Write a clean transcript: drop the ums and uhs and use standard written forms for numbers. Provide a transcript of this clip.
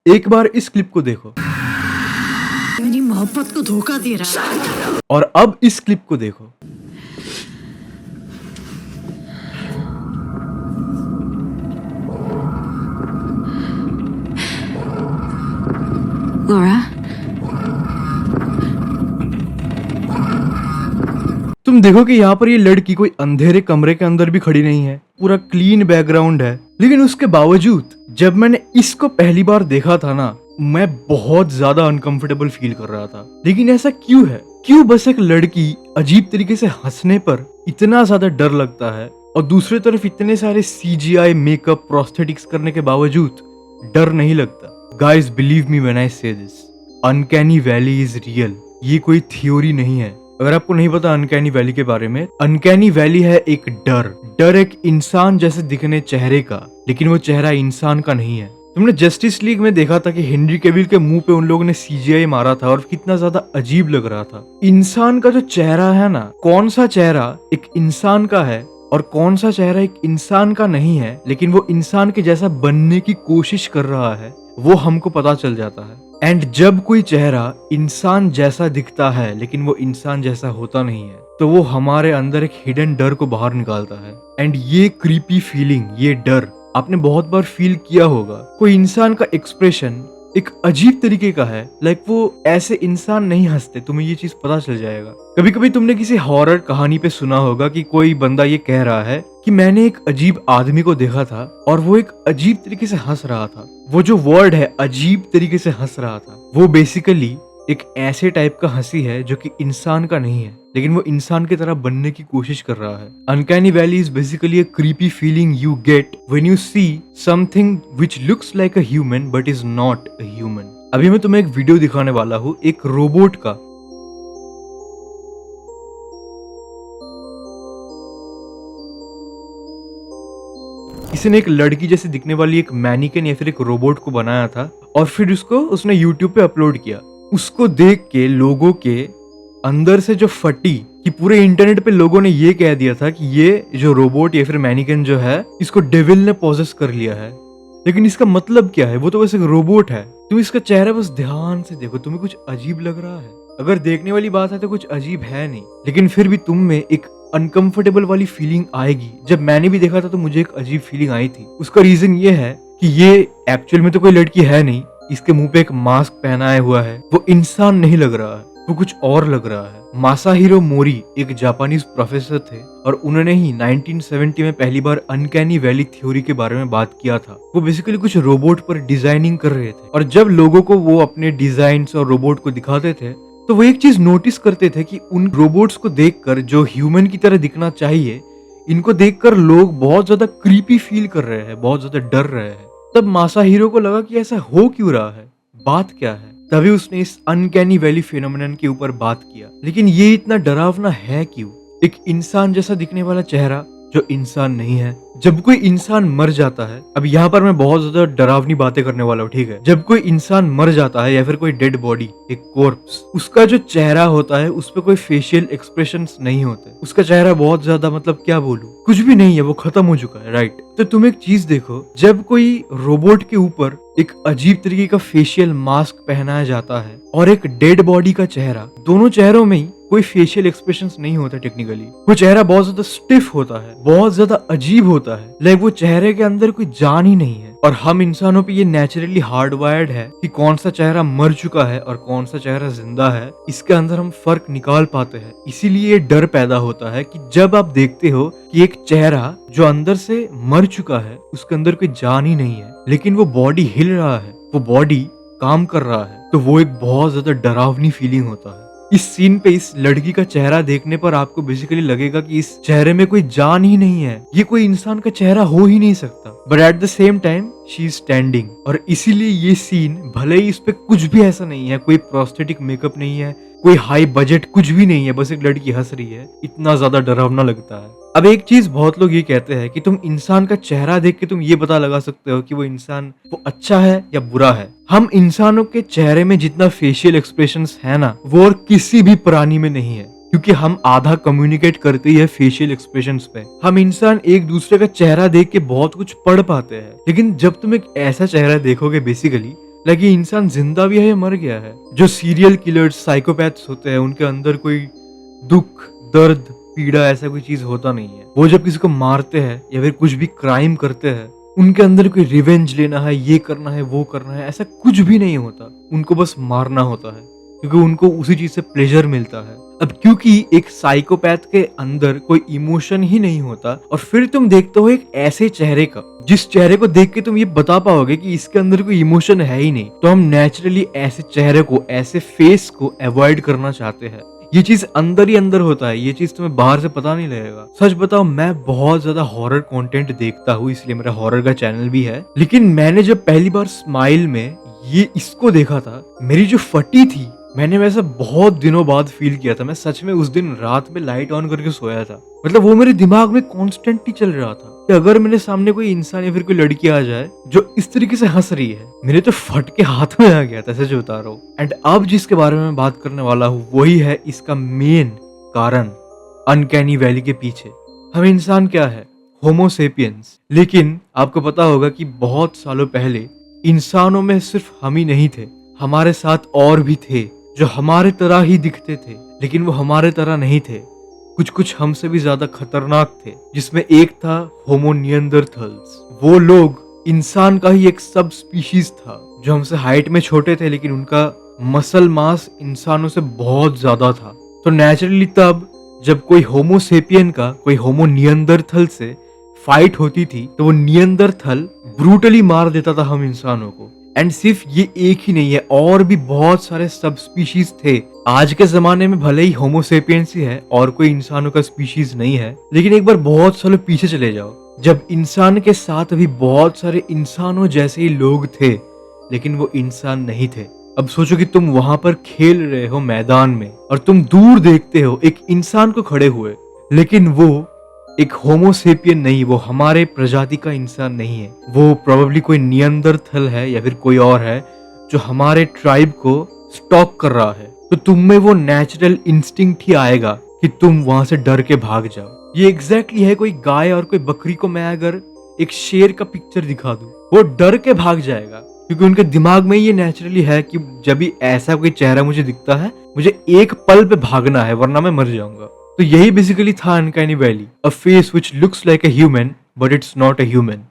एक बार इस क्लिप को देखो मेरी मोहब्बत को धोखा दे रहा है। और अब इस क्लिप को देखो। Laura, तुम देखो कि यहाँ पर ये लड़की कोई अंधेरे कमरे के अंदर भी खड़ी नहीं है, पूरा क्लीन बैकग्राउंड है, लेकिन उसके बावजूद जब मैंने इसको पहली बार देखा था ना, मैं बहुत ज्यादा अनकंफर्टेबल फील कर रहा था। लेकिन ऐसा क्यों है? क्यों बस एक लड़की अजीब तरीके से हंसने पर इतना ज्यादा डर लगता है और दूसरी तरफ इतने सारे CGI मेकअप प्रोस्थेटिक्स करने के बावजूद डर नहीं लगता? Guys believe me when I say this, uncanny valley is real. ये कोई थ्योरी नहीं है। अगर आपको नहीं पता अनकैनी वैली के बारे में, अनकैनी वैली है एक डर एक इंसान जैसे दिखने चेहरे का, लेकिन वो चेहरा इंसान का नहीं है। तुमने जस्टिस लीग में देखा था कि हेनरी कैविल के मुंह पे उन लोगों ने CGI मारा था और कितना ज्यादा अजीब लग रहा था। इंसान का जो चेहरा है ना, कौन सा चेहरा एक इंसान का है और कौन सा चेहरा एक इंसान का नहीं है, लेकिन वो इंसान के जैसा बनने की कोशिश कर रहा है, वो हमको पता चल जाता है। एंड जब कोई चेहरा इंसान जैसा दिखता है लेकिन वो इंसान जैसा होता नहीं है, तो वो हमारे अंदर एक हिडन डर को बाहर निकालता है। एंड ये क्रीपी फीलिंग, ये डर आपने बहुत बार फील किया होगा। कोई इंसान का एक्सप्रेशन एक अजीब तरीके का है, लाइक वो ऐसे इंसान नहीं हंसते, तुम्हें ये चीज पता चल जाएगा। कभी कभी तुमने किसी हॉरर कहानी पे सुना होगा कि कोई बंदा ये कह रहा है कि मैंने एक अजीब आदमी को देखा था और वो एक अजीब तरीके से हंस रहा था। वो जो वर्ड है अजीब तरीके से हंस रहा था, वो बेसिकली एक ऐसे टाइप का हंसी है जो कि इंसान का नहीं है, लेकिन वो इंसान की तरह बनने की कोशिश कर रहा है। Uncanny valley is basically a creepy feeling you get when you see something which looks like a human but is not a human. अभी मैं तुम्हें एक वीडियो दिखाने वाला हूँ एक रोबोट का। किसी ने एक लड़की जैसे दिखने वाली एक मैनिकन या फिर एक रोबोट को बनाया था और फिर उसको उसने यूट्यूब पे अपलोड किया। उसको देख के लोगों के अंदर से जो फटी कि पूरे इंटरनेट पे लोगों ने ये कह दिया था कि ये जो रोबोट या फिर मैनिकन जो है, इसको डेविल ने पॉसेस कर लिया है। लेकिन इसका मतलब क्या है? वो तो बस एक रोबोट है। तुम इसका चेहरा बस ध्यान से देखो, तुम्हें कुछ अजीब लग रहा है? अगर देखने वाली बात है तो कुछ अजीब है नहीं, लेकिन फिर भी तुम में एक अनकंफर्टेबल वाली फीलिंग आएगी। जब मैंने भी देखा था तो मुझे एक अजीब फीलिंग आई थी। उसका रीजन ये है कि ये एक्चुअल में तो कोई लड़की है नहीं, इसके मुंह पे एक मास्क पहनाया हुआ है। वो इंसान नहीं लग रहा है, वो कुछ और लग रहा है। मासाहिरो मोरी एक जापानीज प्रोफेसर थे और उन्होंने ही 1970 में पहली बार अनकैनी वैली थ्योरी के बारे में बात किया था। वो बेसिकली कुछ रोबोट पर डिजाइनिंग कर रहे थे और जब लोगों को वो अपने डिजाइन्स और रोबोट को दिखाते थे तो वो एक चीज नोटिस करते थे कि उन रोबोट्स को देखकर जो ह्यूमन की तरह दिखना चाहिए, इनको देखकर लोग बहुत ज्यादा क्रीपी फील कर रहे हैं, बहुत ज्यादा डर रहे हैं। तब मासाहिरो को लगा कि ऐसा हो क्यों रहा है, बात क्या है। तभी उसने इस अनकैनी वैली फिनोमेनन के ऊपर बात किया। लेकिन ये इतना डरावना है क्यों? एक इंसान जैसा दिखने वाला चेहरा जो इंसान नहीं है। जब कोई इंसान मर जाता है, अब यहाँ पर मैं बहुत ज्यादा डरावनी बातें करने वाला हूँ, ठीक है। जब कोई इंसान मर जाता है या फिर कोई डेड बॉडी, एक कोर्प्स, उसका जो चेहरा होता है उस पर कोई फेशियल एक्सप्रेशंस नहीं होते। उसका चेहरा बहुत ज्यादा, मतलब क्या बोलूं, कुछ भी नहीं है, वो खत्म हो चुका है, राइट। तो तुम एक चीज देखो, जब कोई रोबोट के ऊपर एक अजीब तरीके का फेशियल मास्क पहनाया जाता है और एक डेड बॉडी का चेहरा, दोनों चेहरों में ही कोई फेशियल एक्सप्रेशंस नहीं होता टेक्निकली। वो चेहरा बहुत ज्यादा स्टिफ होता है, बहुत ज्यादा अजीब होता है, लाइक वो चेहरे के अंदर कोई जान ही नहीं है। और हम इंसानों पे ये नेचुरली हार्डवायर्ड है कि कौन सा चेहरा मर चुका है और कौन सा चेहरा जिंदा है, इसके अंदर हम फर्क निकाल पाते हैं। इसीलिए ये डर पैदा होता है कि जब आप देखते हो कि एक चेहरा जो अंदर से मर चुका है, उसके अंदर कोई जान ही नहीं है, लेकिन वो बॉडी हिल रहा है, वो बॉडी काम कर रहा है, तो वो एक बहुत ज्यादा डरावनी फीलिंग होता है। इस सीन पे इस लड़की का चेहरा देखने पर आपको बेसिकली लगेगा कि इस चेहरे में कोई जान ही नहीं है, ये कोई इंसान का चेहरा हो ही नहीं सकता। But at the same time she is standing. और इसीलिए ये सीन, भले ही इस पे कुछ भी ऐसा नहीं है, कोई प्रोस्थेटिक मेकअप नहीं है, कोई हाई बजट कुछ भी नहीं है, बस एक लड़की हंस रही है, इतना ज्यादा डरावना लगता है। अब एक चीज बहुत लोग ये कहते हैं कि तुम इंसान का चेहरा देख के तुम ये पता लगा सकते हो कि वो इंसान वो अच्छा है या बुरा है। हम इंसानों के चेहरे में जितना फेशियल एक्सप्रेशंस है ना, वो और किसी भी प्राणी में नहीं है, क्योंकि हम आधा कम्युनिकेट करते ही है फेशियल एक्सप्रेशंस पे। हम इंसान एक दूसरे का चेहरा देख के बहुत कुछ पढ़ पाते हैं, लेकिन जब तुम एक ऐसा चेहरा देखोगे बेसिकली लगे इंसान जिंदा भी है या मर गया है। जो सीरियल किलर्स, साइकोपैथ्स होते हैं, उनके अंदर कोई दुख, दर्द, पीड़ा ऐसा कोई चीज होता नहीं है। वो जब किसी को मारते हैं या फिर कुछ भी क्राइम करते हैं, उनके अंदर कोई रिवेंज लेना है, ये करना है, वो करना है, ऐसा कुछ भी नहीं होता। उनको बस मारना होता है क्योंकि उनको उसी चीज से प्लेजर मिलता है। अब क्योंकि एक साइकोपैथ के अंदर कोई इमोशन ही नहीं होता, और फिर तुम देखते हो एक ऐसे चेहरे का, जिस चेहरे को देख के तुम ये बता पाओगे कि इसके अंदर कोई इमोशन है ही नहीं, तो हम नेचुरली ऐसे चेहरे को, ऐसे फेस को अवॉइड करना चाहते हैं। ये चीज अंदर ही अंदर होता है, ये चीज तुम्हें बाहर से पता नहीं लगेगा। सच बताओ, मैं बहुत ज्यादा हॉरर कंटेंट देखता हूँ, इसलिए मेरा हॉरर का चैनल भी है। लेकिन मैंने जब पहली बार स्माइल में ये इसको देखा था, मेरी जो फटी थी, मैंने वैसे बहुत दिनों बाद फील किया था। मैं सच में उस दिन रात में लाइट ऑन करके सोया था। मतलब वो मेरे दिमाग में कॉन्स्टेंटली चल रहा था कि अगर मेरे सामने कोई इंसान या फिर कोई लड़की आ जाए जो इस तरीके से हंस रही है, मेरे तो फट के हाथ में आ गया था, सच बता रहा हूँ। एंड अब जिसके बारे में मैं बात करने वाला हूँ, वही है इसका मेन कारण, अनकैनी वैली के पीछे। हम इंसान क्या है? होमो सेपियंस। लेकिन आपको पता होगा कि बहुत सालों पहले इंसानों में सिर्फ हम ही नहीं थे, हमारे साथ और भी थे जो हमारे तरह ही दिखते थे, लेकिन वो हमारे तरह नहीं थे। कुछ कुछ हमसे भी ज्यादा खतरनाक थे, जिसमें एक था होमो नियंदरथल्स। वो लोग इंसान का ही एक सब स्पीशीज था, जो हमसे हाइट में छोटे थे, लेकिन उनका मसल मास इंसानों से बहुत ज्यादा था। तो नेचुरली तब जब कोई होमो सेपियन का कोई होमो नियंदरथल से फाइट होती थी, तो वो नियंदरथल ब्रूटली मार देता था हम इंसानों को। एंड सिर्फ ये एक ही नहीं है, और भी बहुत सारे सब स्पीशीज थे। आज के जमाने में भले ही होमो सेपियंस ही है और कोई इंसानों का स्पीशीज नहीं है, लेकिन एक बार बहुत सालों पीछे चले जाओ, जब इंसान के साथ भी बहुत सारे इंसानों जैसे ही लोग थे, लेकिन वो इंसान नहीं थे। अब सोचो कि तुम वहां पर खेल रहे हो मैदान में, और तुम दूर देखते हो एक इंसान को खड़े हुए, लेकिन वो एक होमो सेपियन नहीं, वो हमारे प्रजाति का इंसान नहीं है। वो प्रोबेबली कोई नियंदरथल है या फिर कोई और है जो हमारे ट्राइब को स्टॉक कर रहा है। तो तुम में वो नेचुरल इंस्टिंक्ट ही आएगा कि तुम वहां से डर के भाग जाओ। ये एग्जैक्टली है कोई गाय और कोई बकरी को मैं अगर एक शेर का पिक्चर दिखा दूं, वो डर के भाग जाएगा, क्योंकि उनके दिमाग में ये नेचुरली है कि जब भी ऐसा कोई चेहरा मुझे दिखता है, मुझे एक पल पे भागना है, वरना मैं मर जाऊंगा। तो यही बेसिकली था uncanny valley, a face which looks like a human but it's not a human.